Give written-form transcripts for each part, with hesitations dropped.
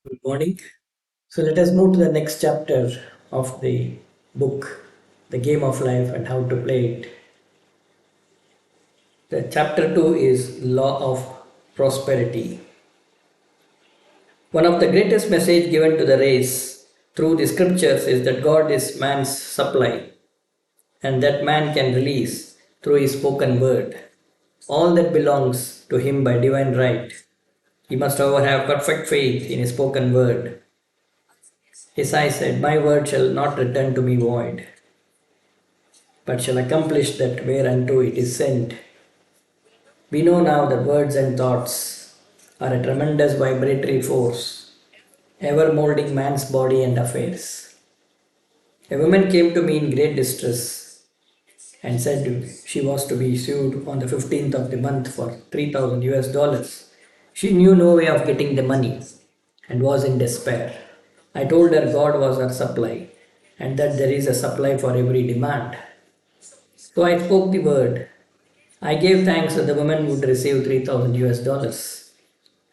Good morning. So let us move to the next chapter of the book, The Game of Life and How to Play it. The chapter 2 is Law of Prosperity. One of the greatest message given to the race through the scriptures is that God is man's supply and that man can release through his spoken word all that belongs to him by divine right. He must however have perfect faith in his spoken word. His I said, my word shall not return to me void, but shall accomplish that whereunto it is sent. We know now that words and thoughts are a tremendous vibratory force, ever molding man's body and affairs. A woman came to me in great distress and said she was to be sued on the 15th of the month for 3,000 US dollars. She knew no way of getting the money and was in despair. I told her God was her supply and that there is a supply for every demand. So I spoke the word. I gave thanks that the woman would receive 3,000 US dollars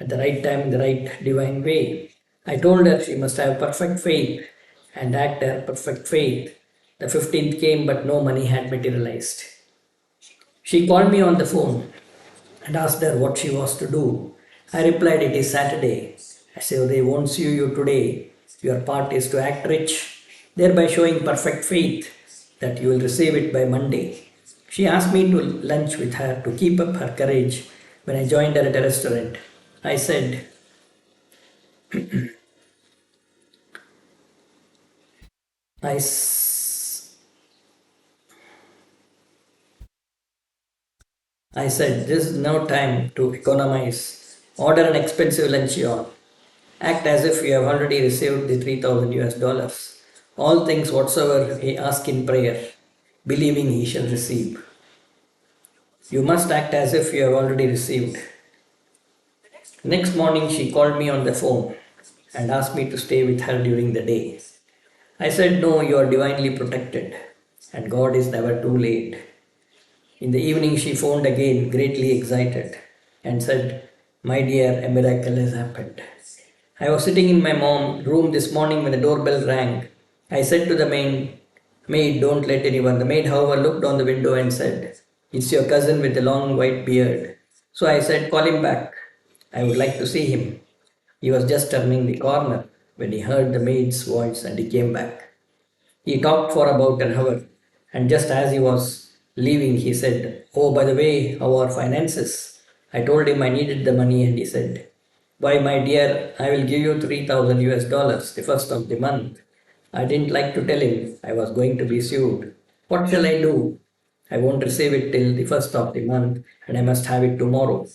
at the right time in the right divine way. I told her she must have perfect faith and act her perfect faith. The 15th came, but no money had materialized. She called me on the phone and asked her what she was to do. I replied, it is Saturday. I said, they won't sue you today. Your part is to act rich, thereby showing perfect faith that you will receive it by Monday. She asked me to lunch with her to keep up her courage when I joined her at a restaurant. I said, I, s- I said, this is no time to economize. Order an expensive luncheon. Act as if you have already received the 3,000 US dollars. All things whatsoever he ask in prayer, believing he shall receive. You must act as if you have already received. Next morning, she called me on the phone and asked me to stay with her during the day. I said, no, you are divinely protected, and God is never too late. In the evening, she phoned again, greatly excited, and said, my dear, a miracle has happened. I was sitting in my mom's room this morning when the doorbell rang. I said to the maid, don't let anyone. The maid, however, looked on the window and said, it's your cousin with the long white beard. So I said, call him back. I would like to see him. He was just turning the corner when he heard the maid's voice and he came back. He talked for about an hour, and just as he was leaving, he said, oh, by the way, how are finances? I told him I needed the money, and he said, why, my dear, I will give you 3,000 US dollars the first of the month. I didn't like to tell him I was going to be sued. What shall I do? I won't receive it till the first of the month, and I must have it tomorrow.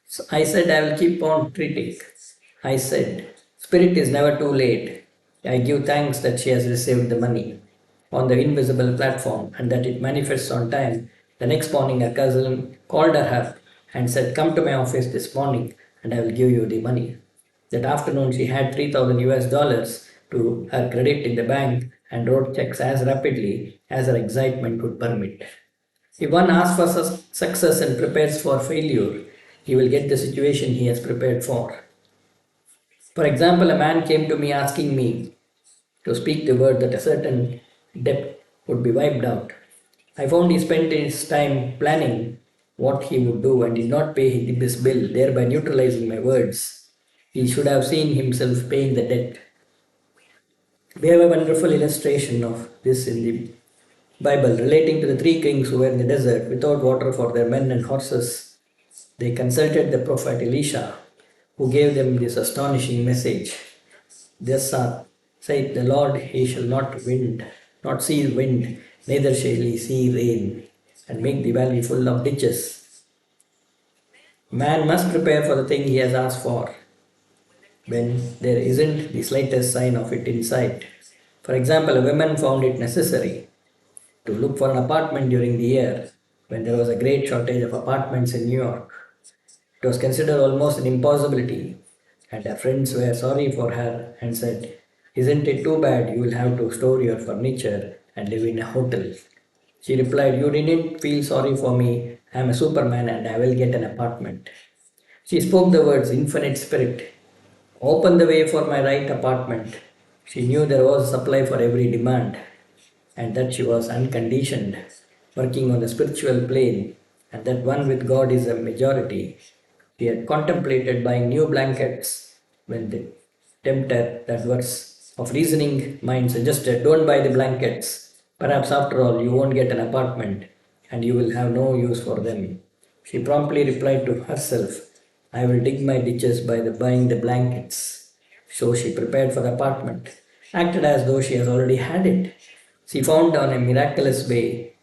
So I said, I will keep on treating. I said, Spirit is never too late. I give thanks that she has received the money on the invisible platform and that it manifests on time. The next morning, her cousin called her up and said, come to my office this morning and I will give you the money. That afternoon, she had 3,000 US dollars to her credit in the bank and wrote checks as rapidly as her excitement would permit. If one asks for success and prepares for failure, he will get the situation he has prepared for. For example, a man came to me asking me to speak the word that a certain debt would be wiped out. I found he spent his time planning what he would do and did not pay this bill, thereby neutralizing my words. He should have seen himself paying the debt. We have a wonderful illustration of this in the Bible relating to the three kings who were in the desert without water for their men and horses. They consulted the prophet Elisha, who gave them this astonishing message. Thus saith the Lord, he shall not see wind, neither shall he see rain, and make the valley full of ditches. Man must prepare for the thing he has asked for when there isn't the slightest sign of it in sight. For example, a woman found it necessary to look for an apartment during the year when there was a great shortage of apartments in New York. It was considered almost an impossibility, and her friends were sorry for her and said, isn't it too bad you will have to store your furniture and live in a hotel? She replied, you needn't feel sorry for me. I am a superman and I will get an apartment. She spoke the words, Infinite Spirit, opened the way for my right apartment. She knew there was a supply for every demand, and that she was unconditioned, working on the spiritual plane, and that one with God is a majority. She had contemplated buying new blankets when the tempter, that verse of reasoning mind, suggested, "Don't buy the blankets. Perhaps after all, you won't get an apartment and you will have no use for them." She promptly replied to herself, "I will dig my ditches by the buying the blankets." So she prepared for the apartment, acted as though she has already had it. She found on a miraculous way,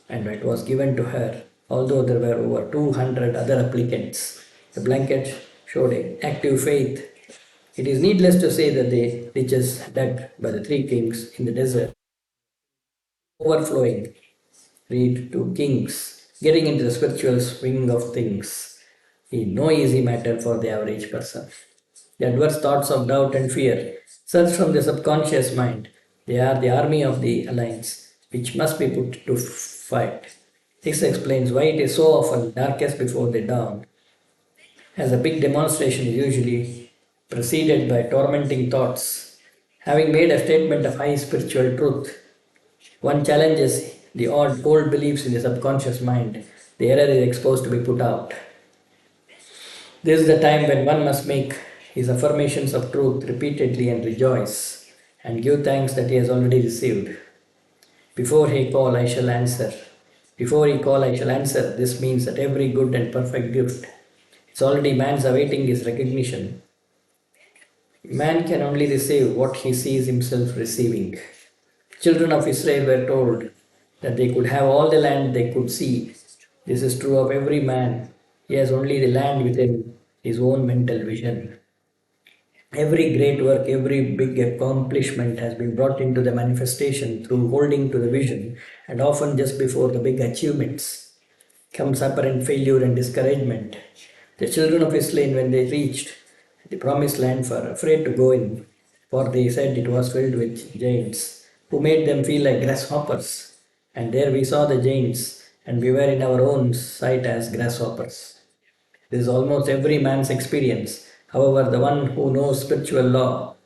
and it was given to her, although there were over 200 other applicants. The blanket showed active faith. It is needless to say that the ditches dug by the three kings in the desert overflowing read to kings, getting into the spiritual swing of things is no easy matter for the average person. The adverse thoughts of doubt and fear surge from the subconscious mind. They are the army of the alliance, which must be put to fight. This explains why it is so often darkest before the dawn, as a big demonstration is usually preceded by tormenting thoughts. Having made a statement of high spiritual truth, one challenges the old beliefs in the subconscious mind. The error is exposed to be put out. This is the time when one must make his affirmations of truth repeatedly and rejoice and give thanks that he has already received. Before he call, I shall answer. Before he call, I shall answer. This means that every good and perfect gift is already man's awaiting his recognition. Man can only receive what he sees himself receiving. Children of Israel were told that they could have all the land they could see. This is true of every man. He has only the land within his own mental vision. Every great work, every big accomplishment has been brought into the manifestation through holding to the vision, and often just before the big achievements comes apparent failure and discouragement. The children of Israel, when they reached the promised land, were afraid to go in, for they said it was filled with giants, who made them feel like grasshoppers. And there we saw the giants, and we were in our own sight as grasshoppers. This is almost every man's experience. However, the one who knows spiritual law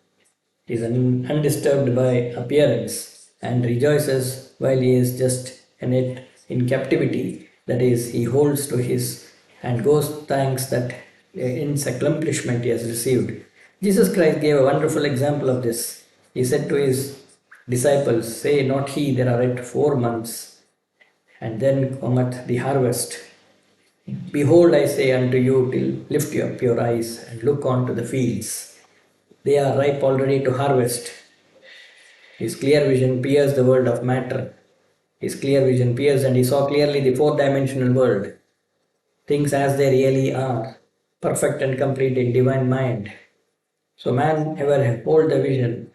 is undisturbed by appearance and rejoices while he is just in captivity. That is, he holds to his and goes thanks that in accomplishment he has received. Jesus Christ gave a wonderful example of this. He said to his disciples, "Say not he, there are yet 4 months, and then cometh the harvest. Behold, I say unto you, till lift up your eyes and look on to the fields. They are ripe already to harvest." His clear vision pierced the world of matter. His clear vision pierced, and he saw clearly the fourth dimensional world, things as they really are, perfect and complete in divine mind. So man ever hold the vision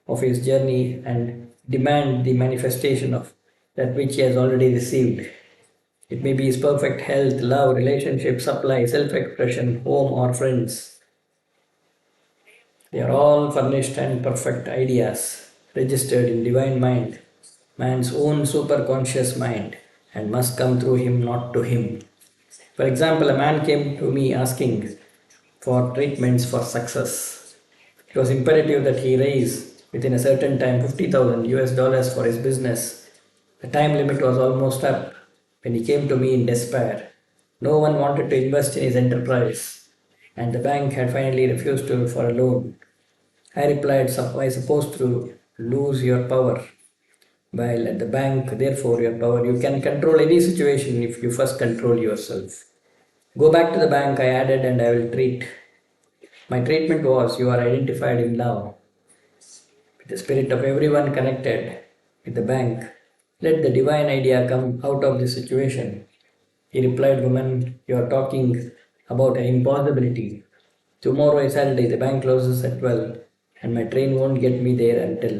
of his journey and demand the manifestation of that which he has already received. It may be his perfect health, love, relationship, supply, self expression, home, or friends. They are all furnished and perfect ideas, registered in divine mind, man's own superconscious mind, and must come through him, not to him. For example, a man came to me asking for treatments for success. It was imperative that he raise within a certain time 50,000 US dollars for his business. The time limit was almost up when he came to me in despair. No one wanted to invest in his enterprise, and the bank had finally refused to for a loan. I replied, "Why supposed to lose your power? While at the bank, therefore, your power. You can control any situation if you first control yourself. Go back to the bank," I added, "and I will treat." My treatment was, "You are identified in love with the spirit of everyone connected with the bank. Let the divine idea come out of this situation." He replied, "Woman, you are talking about an impossibility. Tomorrow is Saturday, the bank closes at 12, and my train won't get me there until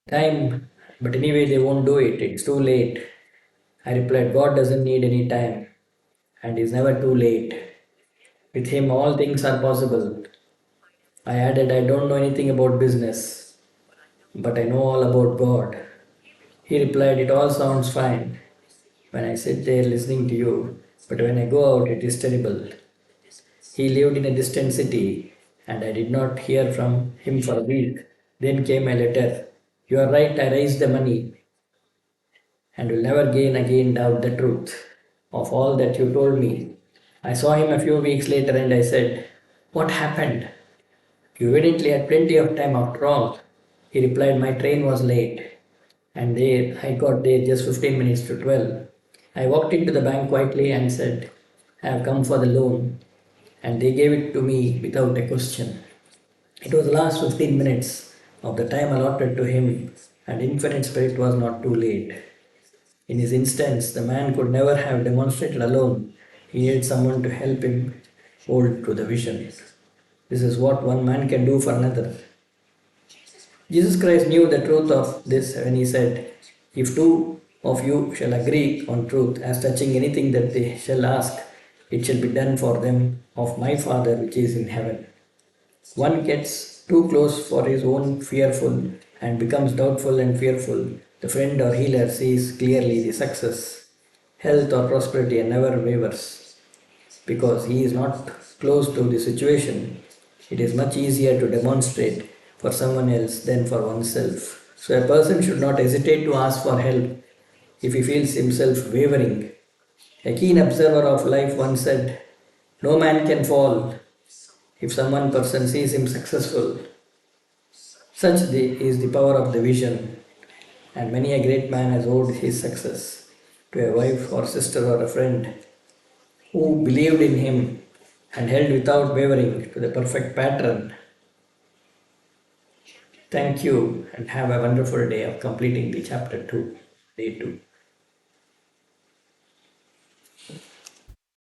time. But anyway, they won't do it. It's too late." I replied, "God doesn't need any time and is never too late. With Him, all things are possible." I added, "I don't know anything about business, but I know all about God." He replied, "It all sounds fine when I sit there listening to you, but when I go out, it is terrible." He lived in a distant city and I did not hear from him for a week. Then came a letter. You are right, I raised the money and will never again doubt the truth of all that you told me. I saw him a few weeks later and I said, what happened? You evidently had plenty of time after all. He replied, my train was late. And there I got there just 15 minutes to 12. I walked into the bank quietly and said, I have come for the loan. And they gave it to me without a question. It was the last 15 minutes of the time allotted to him, and Infinite Spirit was not too late. In his instance, the man could never have demonstrated alone. He needed someone to help him hold to the vision. This is what one man can do for another. Jesus Christ knew the truth of this when he said, if two of you shall agree on truth as touching anything that they shall ask, it shall be done for them of my Father which is in heaven. One gets too close for his own fearful and becomes doubtful and fearful. The friend or healer sees clearly the success, health or prosperity and never wavers because he is not close to the situation. It is much easier to demonstrate for someone else than for oneself. So a person should not hesitate to ask for help if he feels himself wavering. A keen observer of life once said, no man can fall if someone person sees him successful. Is the power of the vision, and many a great man has owed his success to a wife or sister or a friend who believed in him and held without wavering to the perfect pattern. Thank you and have a wonderful day of completing the chapter 2, day 2.